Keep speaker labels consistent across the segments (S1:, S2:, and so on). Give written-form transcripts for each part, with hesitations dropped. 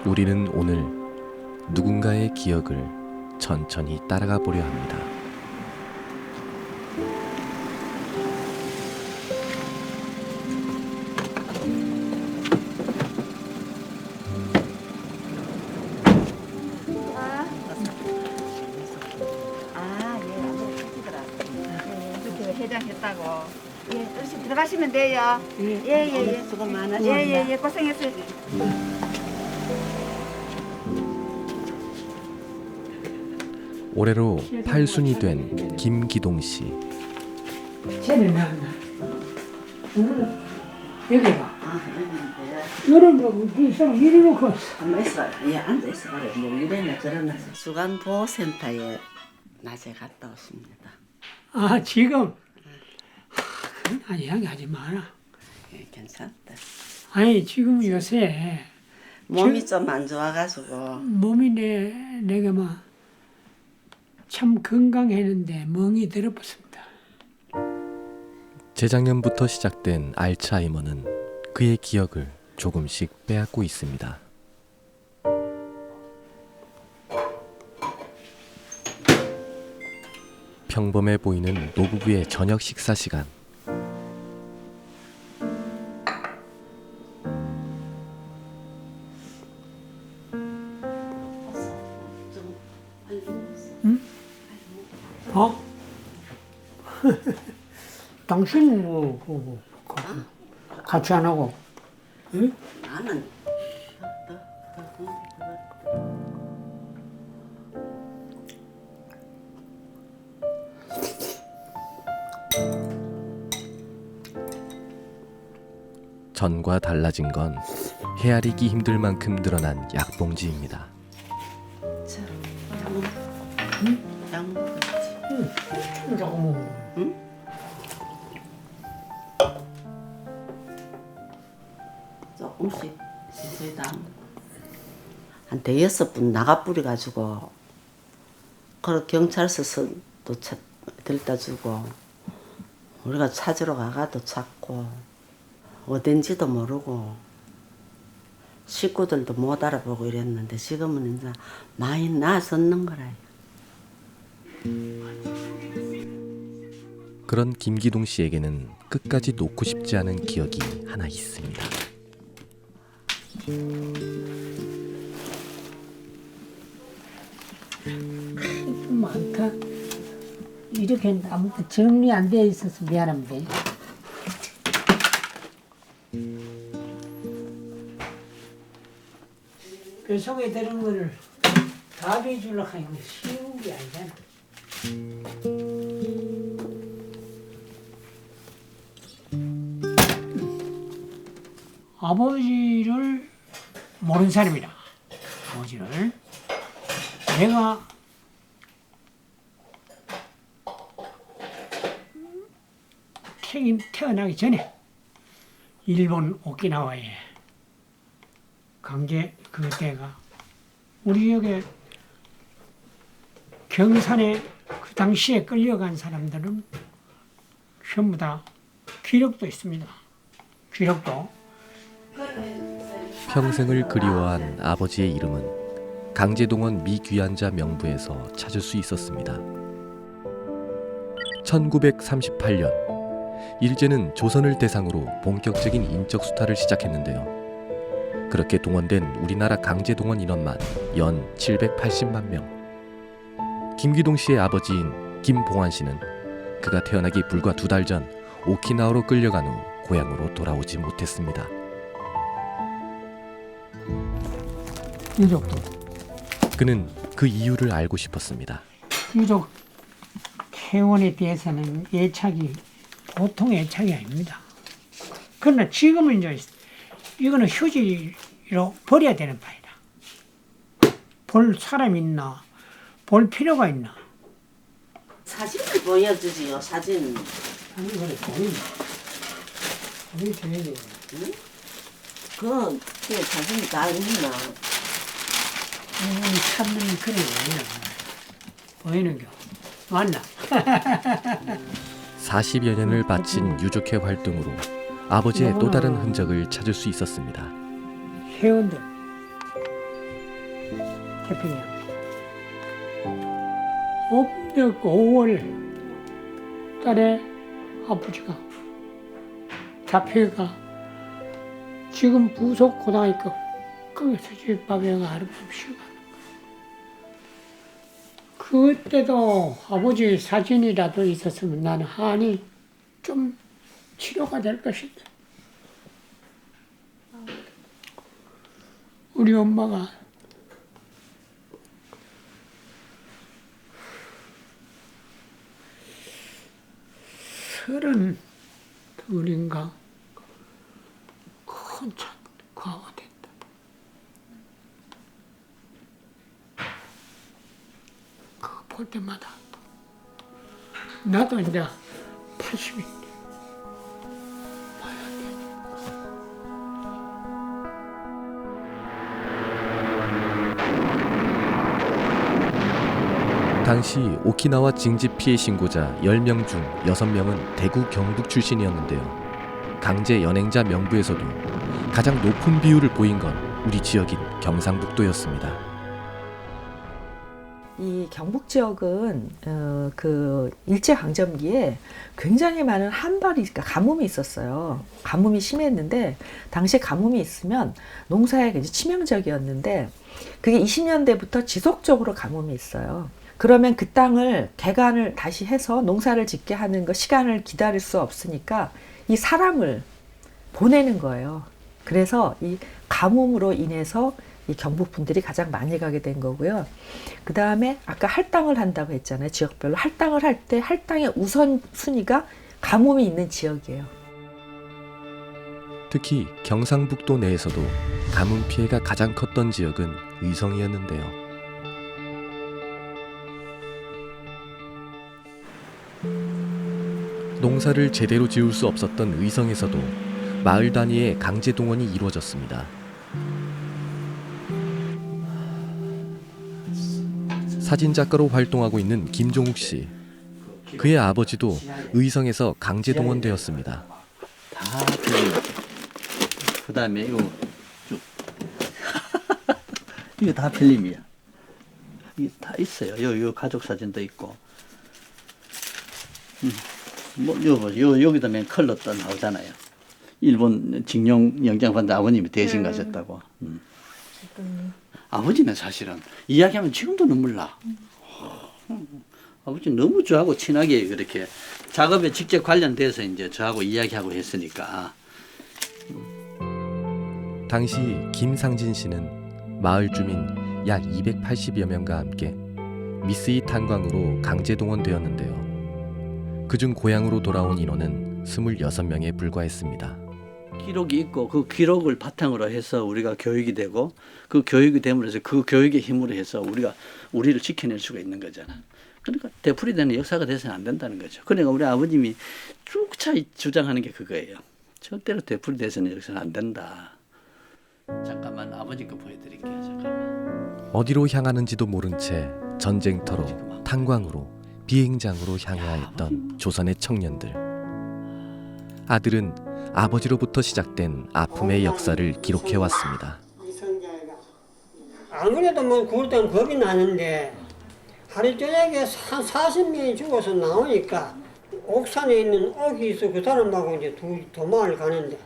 S1: 우리는 오늘 누군가의 기억을 천천히 따라가 보려 합니다.
S2: 해장했다고. 예, 어르신 들어가시면 돼요.
S3: 예. 수고 많으십니다.
S2: 예, 고생했어요.
S1: 올해로 8순이 된 김기동 씨.
S3: 쟤는 나왔나? 여기 봐. 너는 뭐 사람 이리 놓고
S4: 앉아 있어. 예, 앉아 있어. 그래. 뭐 이랬나 저랬나. 수간 보호센터에 낮에 갔다 왔습니다.
S3: 아 지금 아니 이야기하지 마라.
S4: 예, 괜찮다.
S3: 아니 지금 요새
S4: 몸이 좀 안 좋아가지고
S3: 몸이 내가 막 참 건강했는데 멍이 들어붙습니다.
S1: 재작년부터 시작된 알츠하이머는 그의 기억을 조금씩 빼앗고 있습니다. 평범해 보이는 노부부의 저녁 식사 시간.
S3: 어? 당신은 같이 안 하고? 응?
S4: 나는
S1: 전과 달라진 건 헤아리기 힘들 만큼 늘어난 약봉지입니다.
S4: 자, 양 먹었지.
S3: 조금
S4: 응? 조금씩 서서히 다 한 대여섯 분 나가 뿌려가지고 그 경찰서도 들다 주고 우리가 찾으러 가가도 찾고 어딘지도 모르고 식구들도 못 알아보고 이랬는데 지금은 이제 많이 나아졌는 거라요.
S1: 그런 김기동 씨에게는 끝까지 놓고 싶지 않은 기억이 하나 있습니다.
S3: 많다. 이렇게 아무튼 정리 안 돼 있어서 미안합니다. 배송에 되는 거를 다 해주려고 하는 게 쉬운 게 아니잖아. 아버지를 모르는 사람이라. 아버지를 내가 태어나기 전에 일본 오키나와에 강제 그때가 우리 여기 경산에 그 당시에 끌려간 사람들은 전부 다 기록도 있습니다. 기록도.
S1: 평생을 그리워한 아버지의 이름은 강제동원 미귀환자 명부에서 찾을 수 있었습니다. 1938년 일제는 조선을 대상으로 본격적인 인적 수탈을 시작했는데요. 그렇게 동원된 우리나라 강제동원 인원만 연 780만 명. 김기동 씨의 아버지인 김봉환 씨는 그가 태어나기 불과 2달 전 오키나와로 끌려간 후 고향으로 돌아오지 못했습니다.
S3: 유족도.
S1: 그는 그 이유를 알고 싶었습니다.
S3: 유족 퇴원에 대해서는 애착이 보통 애착이 아닙니다. 그러나 지금은 이제 이거는 휴지로 버려야 되는 바이다. 볼 사람 있나? 볼 필요가 있나?
S4: 사진을 보여주지요. 사진.
S3: 아니 그래 보인다. 우리 저녁에
S4: 응? 그게 사진이 다 있나?
S3: 찾는 그런 게 아니라 보이는 게 맞나?
S1: 40여 년을 바친 유족회 활동으로 아버지의 또 다른 흔적을 찾을 수 있었습니다.
S3: 회원들 태평양. 엄청 5월 달에 아버지가 잡혀가 지금 부속 고등학교 거기서 집밥에가 하룻밤 쉬고 그때도 아버지 사진이라도 있었으면 나는 한이 좀 치료가 될 것인데 우리 엄마가 서른 둘인가 한참 과가 됐다. 그거 볼 때마다 나도 이제 80이 봐야 돼.
S1: 당시 오키나와 징집 피해 신고자 10명 중 6명은 대구 경북 출신이었는데요. 강제 연행자 명부에서도 가장 높은 비율을 보인 건 우리 지역인 경상북도였습니다.
S5: 이 경북 지역은 그 일제강점기에 굉장히 많은 한발이, 그러니까 가뭄이 있었어요. 가뭄이 심했는데 당시 가뭄이 있으면 농사에 굉장히 치명적이었는데 그게 20년대부터 지속적으로 가뭄이 있어요. 그러면 그 땅을 개간을 다시 해서 농사를 짓게 하는 거 시간을 기다릴 수 없으니까 이 사람을 보내는 거예요. 그래서 이 가뭄으로 인해서 이 경북 분들이 가장 많이 가게 된 거고요. 그 다음에 아까 할당을 한다고 했잖아요. 지역별로 할당을 할 때 할당의 우선순위가 가뭄이 있는 지역이에요.
S1: 특히 경상북도 내에서도 가뭄 피해가 가장 컸던 지역은 의성이었는데요. 농사를 제대로 지을 수 없었던 의성에서도 마을 단위의 강제 동원이 이루어졌습니다. 사진작가로 활동하고 있는 김종욱 씨. 그의 아버지도 의성에서 강제 동원되었습니다.
S6: 다 필름. 그 다음에 이거 쭉. 이거 다 필름이야. 이게 다 있어요. 요 가족 사진도 있고. 뭐, 여기다 맨 컬러 떠 나오잖아요. 일본 징용 영장 받는 아버님이 대신 가셨다고. 아버지는 사실은 이야기하면 지금도 눈물 나. 아버지 너무 저하고 친하게 그렇게 작업에 직접 관련돼서 이제 저하고 이야기하고 했으니까.
S1: 당시 김상진 씨는 마을 주민 약 280여 명과 함께 미쓰이 탄광으로 강제 동원되었는데요. 그중 고향으로 돌아온 인원은 26명에 불과했습니다.
S6: 기록이 있고 그 기록을 바탕으로 해서 우리가 교육이 되고 그 교육이 됨으로써 그 교육의 힘으로 해서 우리를 지켜낼 수가 있는 거잖아. 그러니까 되풀이되는 역사가 돼서는 안 된다는 거죠. 그러니까 우리 아버님이 쭉 주장하는 게 그거예요. 절대로 되풀이돼서는 역사는 안 된다. 잠깐만 아버지 거 보여드릴게요. 잠깐만.
S1: 어디로 향하는지도 모른 채 전쟁터로, 탄광으로, 비행장으로 향해야 했던 조선의 청년들. 아들은 아버지로부터 시작된 아픔의 역사를 기록해왔습니다.
S3: 아무래도 뭐 그럴 때는 겁이 나는데 하루 저녁에 한 40명이 죽어서 나오니까 옥산에 있는 옥이 있어 그 사람하고 이제 둘이 도망을 가는데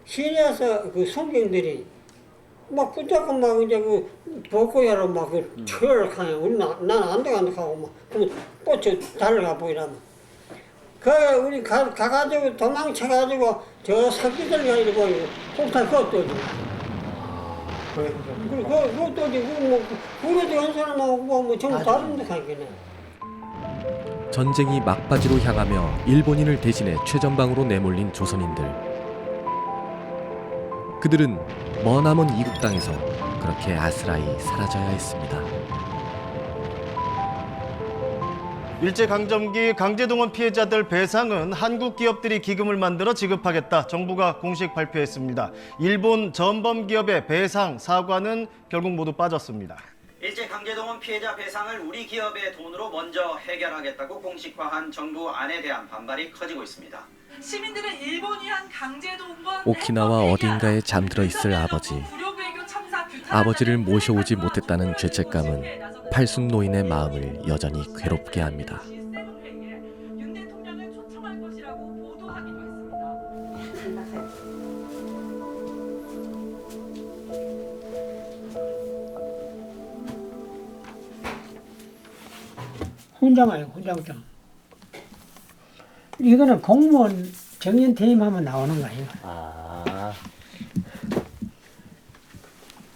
S3: 시내에서 그 성경들이 막 붙잡고 막 이제 그 복고야로 막그 철하네. 우리 나는 안 돼간다 하고 막 그 뻗쳐 달려가 보이라면. 그 우리 가가지고 도망쳐가지고 저 새끼들 가지고 폭탄 그것도 그것도 뭐 그래도 한 사람하고 뭐 전부 다른 데 가겠네.
S1: 전쟁이 막바지로 향하며 일본인을 대신해 최전방으로 내몰린 조선인들. 그들은 머나먼 이국 땅에서 그렇게 아스라이 사라져야 했습니다.
S7: 일제강점기 강제동원 피해자들 배상은 한국 기업들이 기금을 만들어 지급하겠다. 정부가 공식 발표했습니다. 일본 전범 기업의 배상 사과는 결국 모두 빠졌습니다.
S8: 일제강제동원 피해자 배상을 우리 기업의 돈으로 먼저 해결하겠다고 공식화한 정부 안에 대한 반발이 커지고 있습니다.
S9: 시민들은 일본이 한 강제동원
S1: 오키나와 어딘가에 잠들어 있을 아버지. 아버지를 모셔오지 못했다는 죄책감은 팔순 노인의 마음을 여전히 괴롭게 합니다.
S5: 윤 대통령을 초청할 것이라고 보도하기도 했습니다.
S3: 훈장이에요, 훈장장. 이거는 공무원 정년 퇴임하면 나오는 거예요.
S7: 아,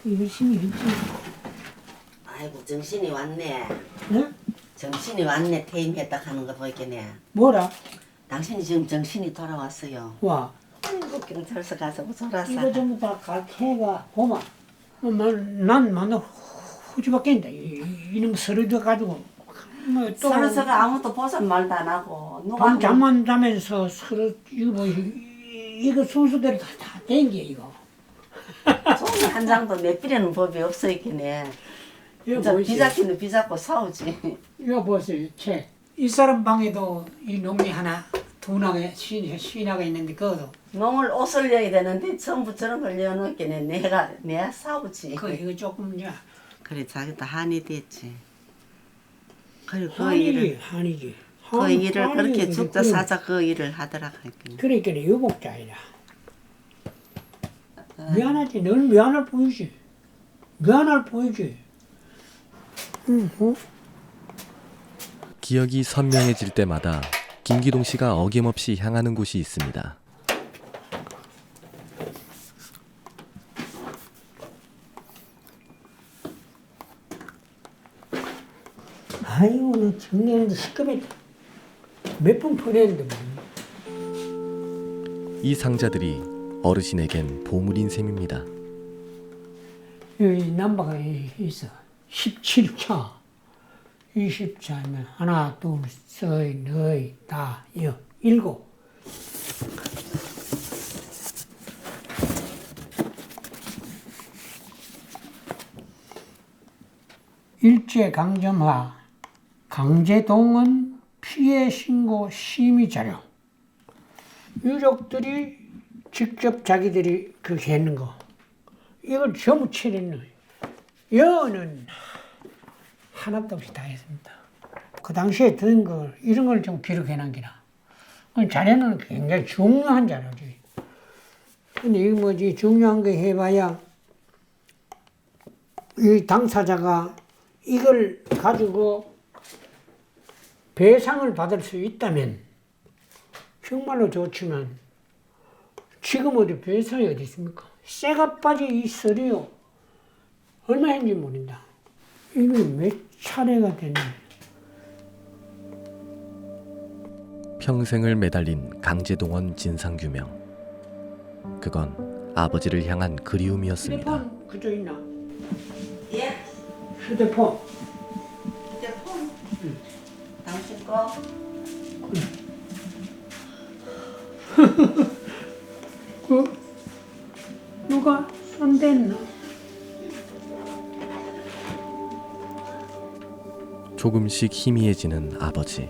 S3: 열심히 했지.
S4: 아이고 정신이 왔네.
S3: 네?
S4: 정신이 왔네. 퇴임했다 하는 거 보이겠네.
S3: 뭐라?
S4: 당신이 지금 정신이 돌아왔어요.
S3: 와,
S4: 아이고 경찰서 가서 졸았어.
S3: 이거 전부 다 해가 보마. 난 만나 후지밖에 이놈 서류도 가지고 뭐또
S4: 서로 아무도 보선 말도 안 하고 누가
S3: 밤 잠만 자면서 서로 이거 뭐 이거 순서대로 다 땡겨 이거.
S4: 종이 한 장도 내비려는 법이 없어 있겠네.
S3: 이거
S4: 진짜
S3: 보이세요?
S4: 비자키는 비자고 싸우지.
S3: 이거 보세요, 책. 이 사람 방에도 이 놈이 하나 둔하게 쉬나가 있는데 그것도
S4: 농을 옷을 내야 되는데 전부 저런 걸 내어놓겠네. 내가 싸우지.
S3: 이거 조금 이제
S4: 그래 자기도 한이 됐지. 그리고 그
S3: 한이지
S4: 일을
S3: 한이지.
S4: 그 일을 그렇게
S3: 한이지.
S4: 죽자 사자 그 일을 하더라 했겠네.
S3: 그러니까 유복자이라. 미안하지. 넌 미안할 뿐이지. 미안할 뿐이지. 응,
S1: 기억이 선명해질 때마다 김기동 씨가 어김없이 향하는 곳이 있습니다.
S3: 아이고, 너 정리하는데 시끄럽다. 몇 번 보냈는데 뭐.
S1: 이 상자들이 어르신에겐 보물인 셈입니다.
S3: 여기 남바가 있어. 17차. 20차면 하나, 둘, 셋, 넷, 다, 일곱. 일제강점하 강제동원 피해 신고 심의 자료. 유족들이 직접 자기들이 그렇게 했는 거. 이걸 전부 처리했는 거예요. 여는 하나도 없이 다 했습니다. 그 당시에 든 걸, 이런 걸 좀 기록해 남기라. 자료는 굉장히 중요한 자료지. 근데 이거 뭐지, 중요한 거 해봐야 이 당사자가 이걸 가지고 배상을 받을 수 있다면 정말로 좋지만 지금 어디 배상이 어디 있습니까? 쇠가 빠진 이 서류 얼마 했는지 모른다. 이게 몇 차례가 됐네.
S1: 평생을 매달린 강제동원 진상규명. 그건 아버지를 향한 그리움이었습니다.
S3: 휴대폰 그쪽 있나?
S4: 예?
S3: 휴대폰.
S4: 휴대폰? 당신 거?
S3: 누가 손댔나?
S1: 조금씩 희미해지는 아버지.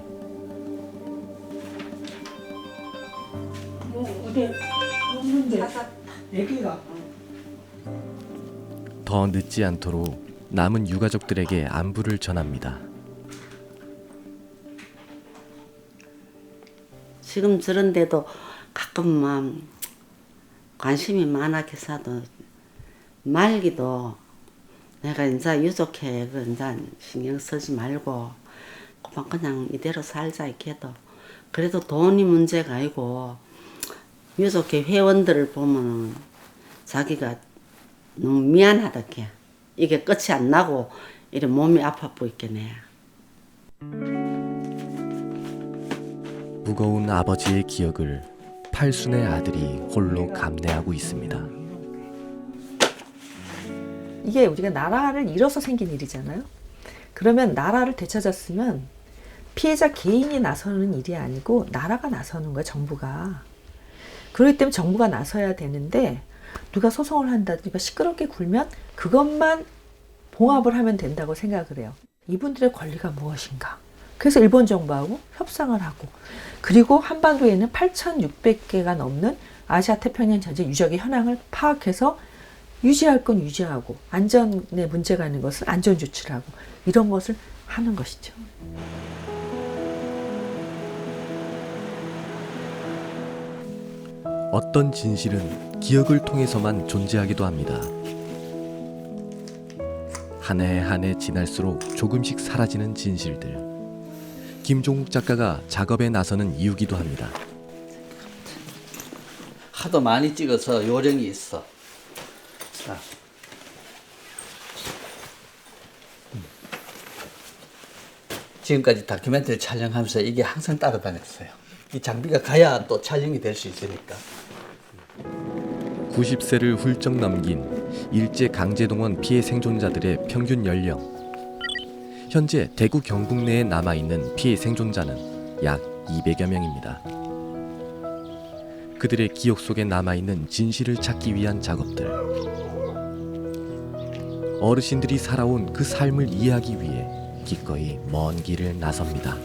S3: 어디 없는데 애기가
S1: 더 늦지 않도록 남은 유가족들에게 안부를 전합니다.
S4: 지금 저런데도 가끔만 관심이 많아서도 말기도 내가 이제 유족회 이제 신경 쓰지 말고 그냥 이대로 살자 이렇게도 그래도 돈이 문제가 아니고 유족회 회원들을 보면 자기가 너무 미안하다 걔 이게 끝이 안 나고 이래 몸이 아파 보이겠네.
S1: 무거운 아버지의 기억을 팔순의 아들이 홀로 감내하고 있습니다.
S5: 이게 우리가 나라를 잃어서 생긴 일이잖아요. 그러면 나라를 되찾았으면 피해자 개인이 나서는 일이 아니고 나라가 나서는 거예요, 정부가. 그렇기 때문에 정부가 나서야 되는데 누가 소송을 한다든가 시끄럽게 굴면 그것만 봉합을 하면 된다고 생각을 해요. 이분들의 권리가 무엇인가? 그래서 일본 정부하고 협상을 하고 그리고 한반도에는 8,600개가 넘는 아시아 태평양 전쟁 유적의 현황을 파악해서 유지할 건 유지하고 안전에 문제가 있는 것을 안전 조치를 하고 이런 것을 하는 것이죠.
S1: 어떤 진실은 기억을 통해서만 존재하기도 합니다. 한 해 한 해 지날수록 조금씩 사라지는 진실들. 김종국 작가가 작업에 나서는 이유기도 합니다.
S6: 하도 많이 찍어서 요령이 있어. 자. 지금까지 다큐멘터리 촬영하면서 이게 항상 따라다녔어요. 이 장비가 가야 또 촬영이 될 수 있으니까.
S1: 90세를 훌쩍 넘긴 일제 강제동원 피해 생존자들의 평균 연령. 현재 대구 경북 내에 남아있는 피해 생존자는 약 200여 명입니다. 그들의 기억 속에 남아있는 진실을 찾기 위한 작업들. 어르신들이 살아온 그 삶을 이해하기 위해 기꺼이 먼 길을 나섭니다.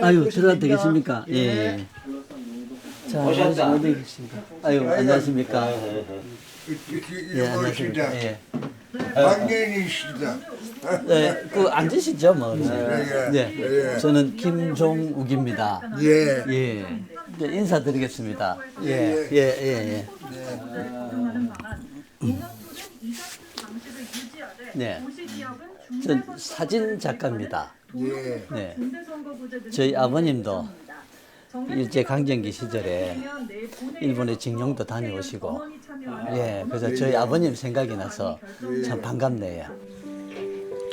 S6: 아유, 들어가도 되겠습니까? 예. 자,
S3: 오셨다.
S6: 어디 계십니까? 아유, 안녕하십니까? 예, 안녕하십니까? 예.
S9: 박년이시다.
S6: 네, 그 앉으시죠, 뭐.
S9: 예.
S6: 네, 저는 김종욱입니다.
S9: 예.
S6: 예, 이제 인사드리겠습니다. 예, 예, 예, 예. 네, 전 사진 작가입니다.
S9: 예.
S6: 네, 저희 아버님도 일제 강점기 시절에 일본에 징용도 다녀오시고, 예, 그래서 저희 아버님 생각이 나서 참 반갑네요.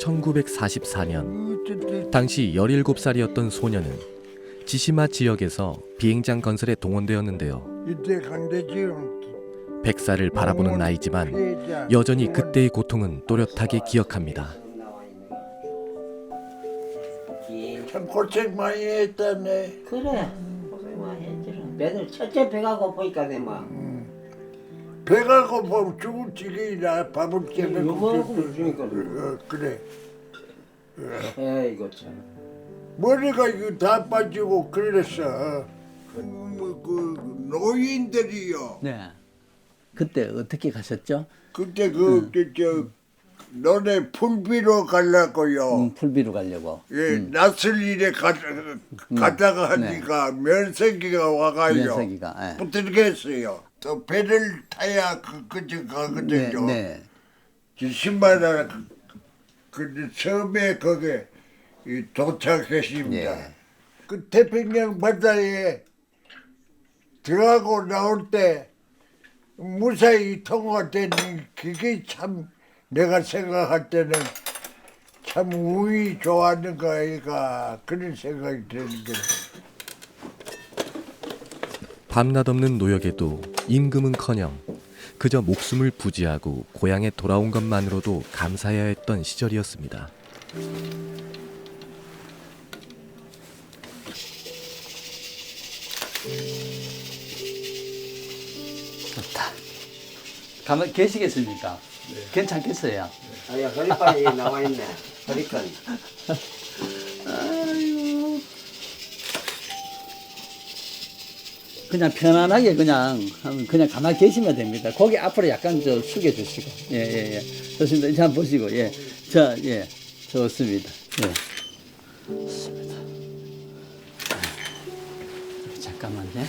S1: 1944년 당시 17살이었던 소녀는 지시마 지역에서 비행장 건설에 동원되었는데요.
S9: 이때 강대지원
S1: 100살을 바라보는 나이지만
S9: 피해자.
S1: 여전히 그때의 고통은 또렷하게 기억합니다.
S9: 참 고생 많이 했다네.
S4: 그래. 고생 많이 했지. 배들 첫째 배가 고프니까 내 막.
S9: 배가 고프면 죽을 지경이라 밥을 깨면
S4: 요만큼 주니까.
S9: 그래.
S4: 에이고 참.
S9: 머리가 이거 다 빠지고 그랬어. 그 노인들이요.
S6: 네, 그때 어떻게 가셨죠?
S9: 그때 저 너네 풀비로 가려고요.
S6: 풀비로 가려고.
S9: 예, 낯을 일에 갔다가 하니까 면세기가 와가요.
S6: 면세기가, 예.
S9: 붙들겠어요. 또 배를 타야 그저 가거든요.
S6: 네.
S9: 10만 원 그 섬에 거기에 도착했습니다.
S6: 예.
S9: 그 태평양 바다에 들어가고 나올 때 무사히 통과되는 그게 참 내가 생각할 때는 참 운이 좋았는 거 아이가 그런 생각이 드는 거예요.
S1: 밤낮 없는 노역에도 임금은커녕 그저 목숨을 부지하고 고향에 돌아온 것만으로도 감사해야 했던 시절이었습니다.
S6: 좋다. 가만 계시겠습니까? 괜찮겠어요?
S3: 아야 허리빨이 나와 있네. 허리빨.
S6: 아이고. 그냥 편안하게 그냥 가만히 계시면 됩니다. 고개 앞으로 약간 저 숙여 주시고. 예, 예, 예. 좋습니다. 이제 한번 보시고. 예. 자, 예. 좋습니다. 예. 좋습니다. 잠깐만요.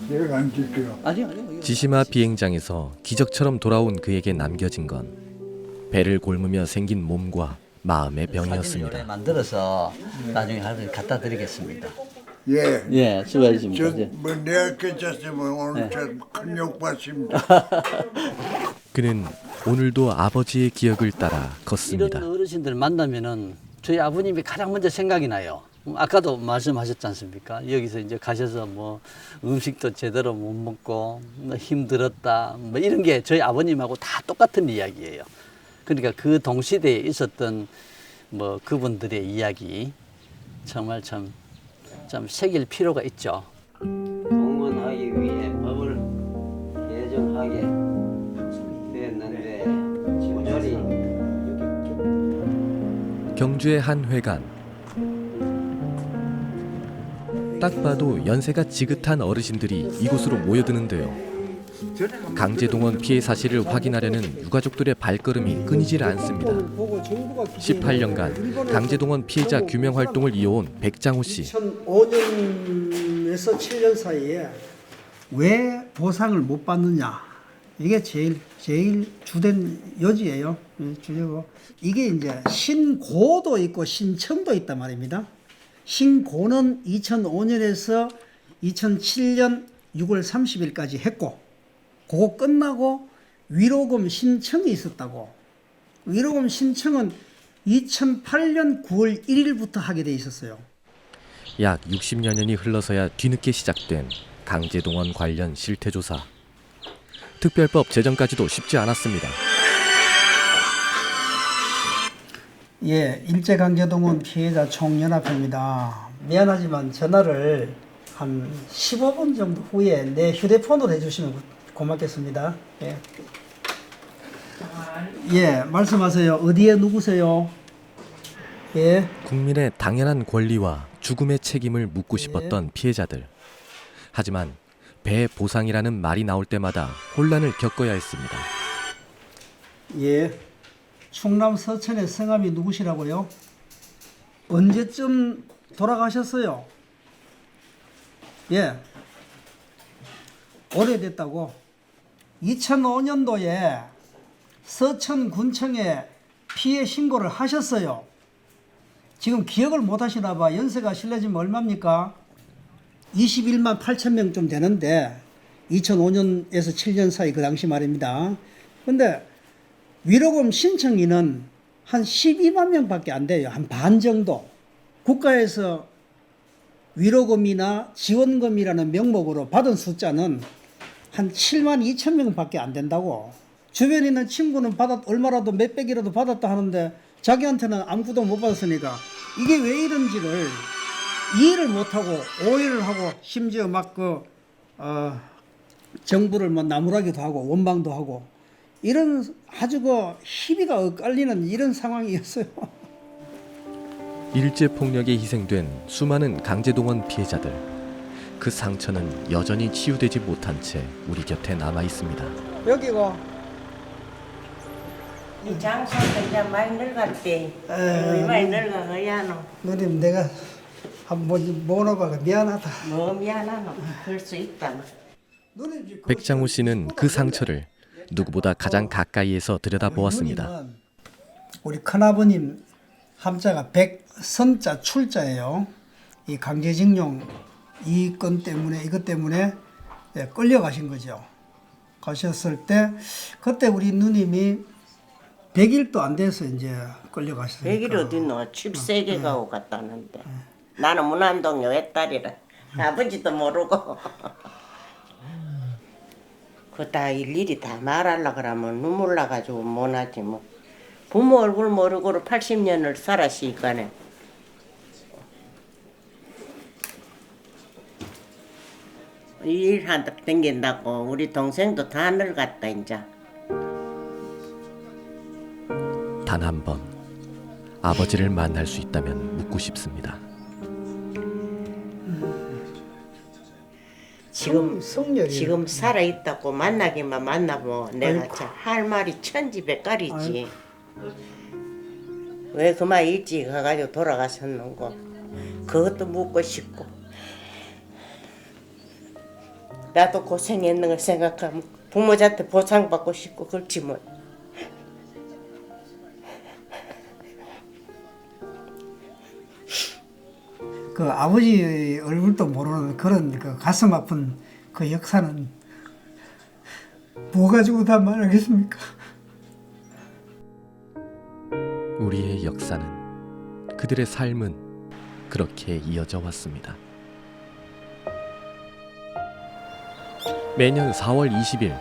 S9: 내가 안 찍게요.
S6: 아니요.
S1: 지시마 비행장에서 기적처럼 돌아온 그에게 남겨진 건 배를 골무며 생긴 몸과 마음의
S6: 사진을
S1: 병이었습니다.
S6: 만들어서 나중에 갖다 드리겠습니다.
S9: 예.
S6: 예, 수고하십니다. 예.
S9: 저뭐 내가 괜찮으면 오늘 큰 욕 받습니다.
S1: 그는 오늘도 아버지의 기억을 따라 걷습니다.
S6: 이런 어르신들 만나면은 저희 아버님이 가장 먼저 생각이 나요. 아까도 말씀하셨지 않습니까? 여기서 이제 가셔서 뭐 음식도 제대로 못 먹고 뭐 힘들었다 뭐 이런 게 저희 아버님하고 다 똑같은 이야기예요. 그러니까 그 동시대에 있었던 뭐 그분들의 이야기 정말 참 새길 필요가 있죠.
S3: 동원하기 위해 법을 개정하게 됐는데 조절이
S1: 경주의 한 회관. 딱 봐도 연세가 지긋한 어르신들이 이곳으로 모여드는데요. 강제동원 피해 사실을 확인하려는 유가족들의 발걸음이 끊이질 않습니다. 18년간 강제동원 피해자 규명 활동을 이어온 백장호 씨.
S10: 2005년에서 7년 사이에 왜 보상을 못 받느냐, 이게 제일 주된 여지예요. 주제고 이게 이제 신고도 있고 신청도 있단 말입니다. 신고는 2005년에서 2007년 6월 30일까지 했고, 그거 끝나고 위로금 신청이 있었다고. 위로금 신청은 2008년 9월 1일부터 하게 돼 있었어요.
S1: 약 60여 년이 흘러서야 뒤늦게 시작된 강제동원 관련 실태조사. 특별법 제정까지도 쉽지 않았습니다.
S10: 예, 일제강제동원 피해자 총연합회입니다. 미안하지만 전화를 한 15분 정도 후에 내 휴대폰으로 해주시면 고맙겠습니다. 예. 예, 말씀하세요. 어디에 누구세요? 예.
S1: 국민의 당연한 권리와 죽음의 책임을 묻고 싶었던 피해자들. 하지만 배 보상이라는 말이 나올 때마다 혼란을 겪어야 했습니다.
S10: 예. 충남 서천의 성함이 누구시라고요? 언제쯤 돌아가셨어요? 예. 오래됐다고. 2005년도에 서천군청에 피해 신고를 하셨어요. 지금 기억을 못 하시나 봐. 연세가 실례지만 얼마입니까? 21만 8천 명 좀 되는데 2005년에서 7년 사이 그 당시 말입니다. 근데 위로금 신청인은 한 12만 명밖에 안 돼요. 한 반 정도. 국가에서 위로금이나 지원금이라는 명목으로 받은 숫자는 한 7만 2천 명밖에 안 된다고. 주변에 있는 친구는 얼마라도 몇백이라도 받았다 하는데 자기한테는 아무것도 못 받았으니까 이게 왜 이런지를 이해를 못하고 오해를 하고, 심지어 막 정부를 뭐 나무라기도 하고 원망도 하고, 이런 아주 희비가 엇갈리는 이런 상황이었어요.
S1: 일제폭력에 희생된 수많은 강제동원 피해자들. 그 상처는 여전히 치유되지 못한 채 우리 곁에 남아 있습니다.
S10: 여기가
S4: 이 장소가 이제 많이 늙었대. 많이 늙어가야노.
S10: 누님, 내가 한번 모노바가 미안하다.
S4: 뭐 미안하노. 그럴 수 있다.
S1: 백장호 씨는 그 상처를 누구보다 가장 가까이에서 들여다보았습니다.
S10: 우리 큰아버님 함자가 백선자 출자예요. 이 강제징용 이 건 때문에, 이것 때문에 끌려가신 거죠. 가셨을 때 그때 우리 누님이 100일도 안 돼서 이제 끌려가셨으니까.
S4: 100일 어딨노? 7세기 가고 갔다는데. 나는 문안동 여외딸이라. 아버지도 모르고. 그 다 일일이 다 말하려고 그러면 눈물 나가지고 못하지 뭐. 부모 얼굴 모르고 80년을 살았으니까네. 일한다 댕긴다고 우리 동생도 다 늙었다 이제.
S1: 단 한 번 아버지를 만날 수 있다면 묻고 싶습니다.
S4: 지금 살아있다고 만나기만 만나면 내가 참 할 말이 천지백갈이지. 왜 그만 일찍 가가지고 돌아가셨는고 그것도 묻고 싶고. 나도 고생했는 걸 생각하면 부모한테 보상받고 싶고 그렇지 뭐.
S10: 그 아버지 얼굴도 모르는 그런 그 가슴 아픈 그 역사는 뭐 가지고 다 말하겠습니까?
S1: 우리의 역사는, 그들의 삶은 그렇게 이어져 왔습니다. 매년 4월 20일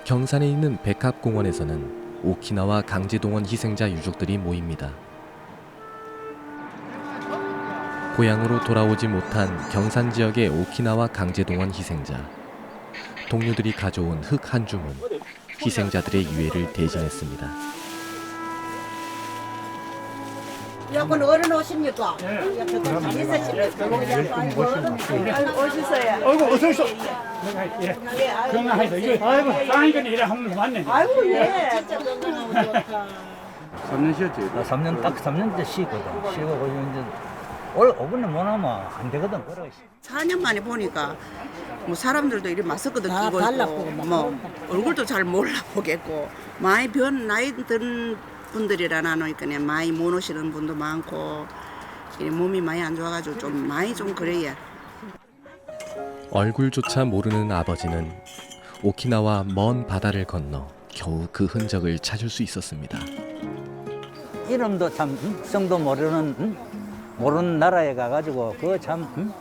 S1: 경산에 있는 백합공원에서는 오키나와 강제동원 희생자 유족들이 모입니다. 고향으로 돌아오지 못한 경산 지역의 오키나와 강제동원 희생자. 동료들이 가져온 흙 한 줌은 희생자들의 유해를 대신했습니다.
S2: 여건 어른 오십니까? 오셨어요.
S11: 아이고 어서 오소. 예. 건강하세요. 이거 아이고 쌍이니까 이래 한번 왔네.
S2: 아이고 예. 진짜 건강하고 좋다.
S11: 3년 쉬었지.
S12: 나 3년 딱 3년째 쉬거든. 쉬고 이제 올 5분에 못 하면 안 되거든. 그래.
S13: 4년 만에 보니까 뭐 사람들도 이렇게 마스크도 끼고 있고 뭐 얼굴도 잘 몰라보겠고 많이 나이 든 분들이라 나누니까 많이 못 오시는 분도 많고 몸이 많이 안 좋아가지고 좀 많이 좀 그래요.
S1: 얼굴조차 모르는 아버지는 오키나와 먼 바다를 건너 겨우 그 흔적을 찾을 수 있었습니다.
S12: 이름도 참 성도 모르는 나라에 가가지고 그거 참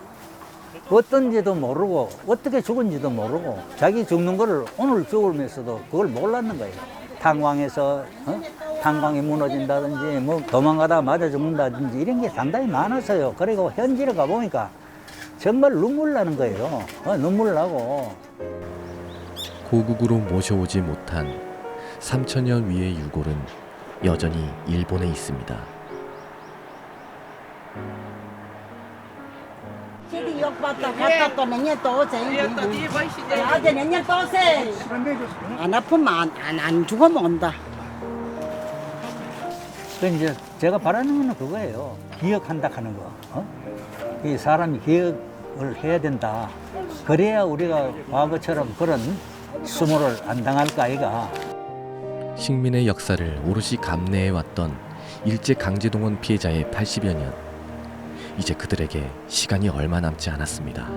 S12: 어떤지도 모르고 어떻게 죽은지도 모르고 자기 죽는 거를 오늘 죽으면서도 그걸 몰랐는 거예요. 탄광에서 탄광이 무너진다든지 뭐 도망가다 맞아 죽는다든지 이런 게 상당히 많았어요. 그리고 현지에 가보니까 정말 눈물 나는 거예요. 눈물 나고.
S1: 고국으로 모셔오지 못한 3,000여 위의 유골은 여전히 일본에 있습니다.
S2: 저기 욕받다 갔다 또 내년 또 오세요. 아재 내년 또 오세요. 안 아프면 안 죽으면 온다.
S12: 그 이제 제가 바라는 거는 그거예요. 기억한다 하는 거. 이 사람이 기억을 해야 된다. 그래야 우리가 과거처럼 그런 수모를 안 당할까 아이가.
S1: 식민의 역사를 오롯이 감내해왔던 일제강제동원 피해자의 80여 년. 이제 그들에게 시간이 얼마 남지 않았습니다.